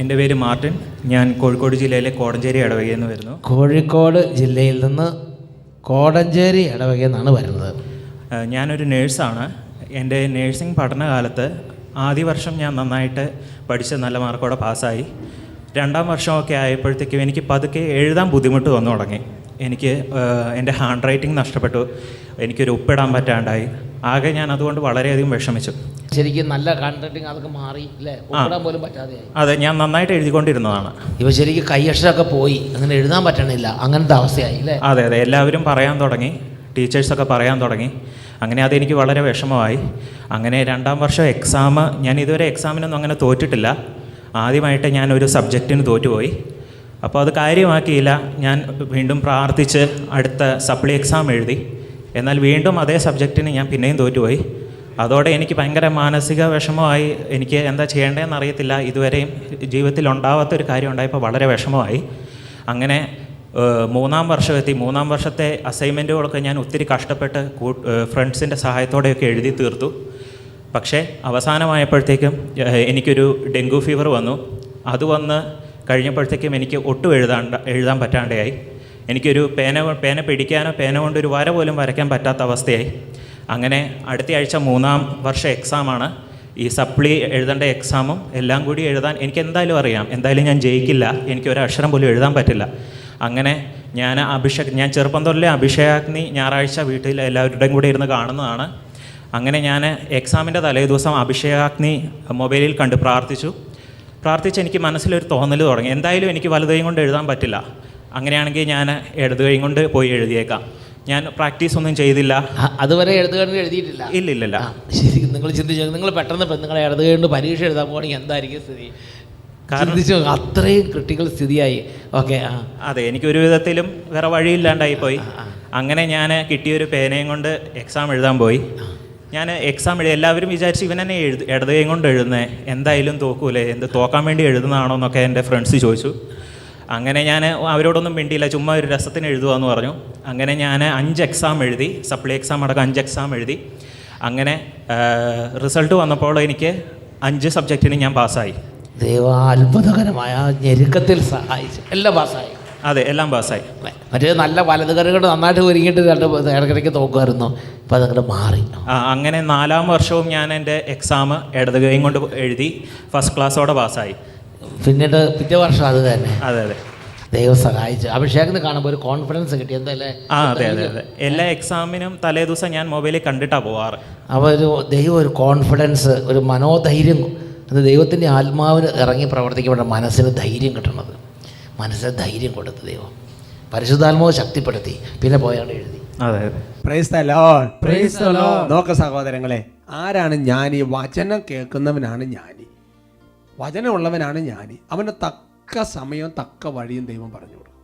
എൻ്റെ പേര് മാർട്ടിൻ. ഞാൻ കോഴിക്കോട് ജില്ലയിലെ കോടഞ്ചേരി ഇടവകയിൽ നിന്ന് വരുന്നു. കോഴിക്കോട് ജില്ലയിൽ നിന്ന് കോടഞ്ചേരി ഇടവകയിൽ നിന്നാണ് വരുന്നത്. ഞാനൊരു നേഴ്സാണ്. എൻ്റെ നേഴ്സിംഗ് പഠനകാലത്ത് ആദ്യ വർഷം ഞാൻ നന്നായിട്ട് പഠിച്ച് നല്ല മാർക്കോടെ പാസ്സായി. രണ്ടാം വർഷമൊക്കെ ആയപ്പോഴത്തേക്കും എനിക്ക് പതുക്കെ എഴുതാൻ ബുദ്ധിമുട്ട് വന്നു തുടങ്ങി. എനിക്ക് എൻ്റെ ഹാൻഡ് റൈറ്റിംഗ് നഷ്ടപ്പെട്ടു. എനിക്കൊരു ഒപ്പിടാൻ പറ്റാണ്ടായി. ആകെ ഞാൻ അതുകൊണ്ട് വളരെയധികം വിഷമിച്ചു. ശരിക്കും നല്ല ഹാൻഡ് റൈറ്റിംഗ് അതൊക്കെ മാറി അല്ലേ? ഒപ്പിടാൻ പോലും പറ്റാതെയായി. അതെ, ഞാൻ നന്നായിട്ട് എഴുതിക്കൊണ്ടിരുന്നതാണ്. ഇവ ശരിക്കും കൈയക്ഷരമൊക്കെ പോയി, അങ്ങനെ എഴുതാൻ പറ്റണില്ല, അങ്ങനത്തെ അവസ്ഥയായി അല്ലേ? അതെ, എല്ലാവരും പറയാൻ തുടങ്ങി, ടീച്ചേഴ്സൊക്കെ പറയാൻ തുടങ്ങി. അങ്ങനെ അതെനിക്ക് വളരെ വിഷമമായി. അങ്ങനെ രണ്ടാം വർഷം എക്സാം, ഞാൻ ഇതുവരെ എക്സാമിനൊന്നും അങ്ങനെ തോറ്റിട്ടില്ല. ആദ്യമായിട്ട് ഞാനൊരു സബ്ജക്റ്റിന് തോറ്റുപോയി. അപ്പോൾ അത് കാര്യമാക്കിയില്ല. ഞാൻ വീണ്ടും പ്രാർത്ഥിച്ച് അടുത്ത സപ്ലി എക്സാം എഴുതി. എന്നാൽ വീണ്ടും അതേ സബ്ജക്റ്റിന് ഞാൻ പിന്നെയും തോറ്റുപോയി. അതോടെ എനിക്ക് ഭയങ്കര മാനസിക വിഷമമായി. എനിക്ക് എന്താ ചെയ്യേണ്ടതെന്ന് അറിയത്തില്ല. ഇതുവരെയും ജീവിതത്തിൽ ഉണ്ടാവാത്തൊരു കാര്യം ഉണ്ടായപ്പോൾ വളരെ വിഷമമായി. അങ്ങനെ മൂന്നാം വർഷമെത്തി. മൂന്നാം വർഷത്തെ അസൈൻമെൻറ്റുകളൊക്കെ ഞാൻ ഒത്തിരി കഷ്ടപ്പെട്ട് ഫ്രണ്ട്സിൻ്റെ സഹായത്തോടെയൊക്കെ എഴുതി തീർത്തു. പക്ഷേ അവസാനമായപ്പോഴത്തേക്കും എനിക്കൊരു ഡെങ്കു ഫീവർ വന്നു. അത് വന്ന് കഴിഞ്ഞപ്പോഴത്തേക്കും എനിക്ക് ഒട്ടും എഴുതാൻ പറ്റാണ്ടായി. എനിക്കൊരു പേന പിടിക്കാനോ പേന കൊണ്ടൊരു വര പോലും വരയ്ക്കാൻ പറ്റാത്ത അവസ്ഥയായി. അങ്ങനെ അടുത്ത ആഴ്ച മൂന്നാം വർഷ എക്സാമാണ്. ഈ സപ്ലി എഴുതേണ്ട എക്സാമും എല്ലാം കൂടി എഴുതാൻ എനിക്ക് എന്തായാലും അറിയാം, എന്തായാലും ഞാൻ ജയിക്കില്ല, എനിക്ക് ഒരു അക്ഷരം പോലും എഴുതാൻ പറ്റില്ല. അങ്ങനെ ഞാൻ ചെറുപ്പം തൊട്ടിലെ അഭിഷേകാഗ്നി ഞായറാഴ്ച വീട്ടിൽ എല്ലാവരുടെയും കൂടെ ഇരുന്ന് കാണുന്നതാണ്. അങ്ങനെ ഞാൻ എക്സാമിൻ്റെ തലേദിവസം അഭിഷേകാഗ്നി മൊബൈലിൽ കണ്ട് പ്രാർത്ഥിച്ച് എനിക്ക് മനസ്സിലൊരു തോന്നൽ തുടങ്ങി, എന്തായാലും എനിക്ക് വലതു കൈ കൊണ്ട് എഴുതാൻ പറ്റില്ല, അങ്ങനെയാണെങ്കിൽ ഞാൻ ഇടതു കൈ കൊണ്ട് പോയി എഴുതിയേക്കാം. ഞാൻ പ്രാക്ടീസ് ഒന്നും ചെയ്തില്ല. അതുവരെ ഇടതു കൈ എഴുതിയിട്ടില്ല? ഇല്ല. ശരി, നിങ്ങൾ ചിന്തിച്ചു, നിങ്ങൾ പെട്ടെന്ന് നിങ്ങളെ ഇടതു കൈ കൊണ്ട് പരീക്ഷ എഴുതാൻ പോകണമെങ്കിൽ എന്തായിരിക്കും സ്ഥിതി? കാരണം അത്രയും ക്രിട്ടിക്കൽ സ്ഥിതിയായി. ഓക്കെ, അതെ, എനിക്കൊരു വിധത്തിലും വേറെ വഴിയില്ലാണ്ടായിപ്പോയി. അങ്ങനെ ഞാൻ കിട്ടിയൊരു പേനയും കൊണ്ട് എക്സാം എഴുതാൻ പോയി. ഞാൻ എക്സാം എല്ലാവരും വിചാരിച്ച് ഇവൻ തന്നെ ഇടതു കൈ കൊണ്ട് എഴുതുന്നത്, എന്തായാലും തോക്കൂലേ, തോക്കാൻ വേണ്ടി എഴുതുന്നതാണോ എന്നൊക്കെ എൻ്റെ ഫ്രണ്ട്സ് ചോദിച്ചു. അങ്ങനെ ഞാൻ അവരോടൊന്നും മിണ്ടിയില്ല, ചുമ്മാ ഒരു രസത്തിന് എഴുതുകയെന്ന് പറഞ്ഞു. അങ്ങനെ ഞാൻ 5 എക്സാം എഴുതി, സപ്ലി എക്സാം അടക്കം 5 എക്സാം എഴുതി. അങ്ങനെ റിസൾട്ട് വന്നപ്പോൾ എനിക്ക് 5 സബ്ജക്റ്റിന് ഞാൻ പാസ്സായി. ദൈവ അത്ഭുതകരമായ ഞെരുക്കത്തിൽ സഹായിച്ചു. എല്ലാം പാസ്സായി? അതെ, എല്ലാം പാസ്സായി. മറ്റേ നല്ല വലതുകരകൾ നന്നായിട്ട് ഒരുങ്ങിയിട്ട് ഇടയ്ക്കിടയ്ക്ക് നോക്കുമായിരുന്നു, അപ്പോൾ അതങ്ങോട്ട് മാറി. അങ്ങനെ 4ാം വർഷവും ഞാൻ എൻ്റെ എക്സാം ഇടത് കൈ കൊണ്ട് എഴുതി ഫസ്റ്റ് ക്ലാസ്സോടെ പാസ്സായി. പിന്നീട് പിറ്റേ വർഷം അത് തന്നെ? അതെ, ദൈവം സഹായിച്ചു. അഭിഷേകിന് കാണുമ്പോൾ ഒരു കോൺഫിഡൻസ് കിട്ടി എന്തല്ലേ? അതെ. എല്ലാ എക്സാമിനും തലേ ദിവസം ഞാൻ മൊബൈലിൽ കണ്ടിട്ടാണ് പോവാറ്. അപ്പോൾ ദൈവം ഒരു കോൺഫിഡൻസ്, ഒരു മനോധൈര്യം, അത് ദൈവത്തിൻ്റെ ആത്മാവിന് ഇറങ്ങി പ്രവർത്തിക്കപ്പെട്ട മനസ്സിന് ധൈര്യം കിട്ടണത്. മനസ്സിന് ധൈര്യം കൊടുത്ത് ദൈവം പരിശുദ്ധാത്മാവ് ശക്തിപ്പെടുത്തി. പിന്നെ പോയാണ് എഴുതി. അതെ. Praise the Lord. Praise the Lord. നോക്ക് സഹോദരങ്ങളെ, ആരാണ് ജ്ഞാനി? വചനം കേൾക്കുന്നവനാണ് ജ്ഞാനി, വചനമുള്ളവനാണ് ജ്ഞാനി. അവന് തക്ക സമയവും തക്ക വഴിയും ദൈവം പറഞ്ഞു കൊടുക്കും.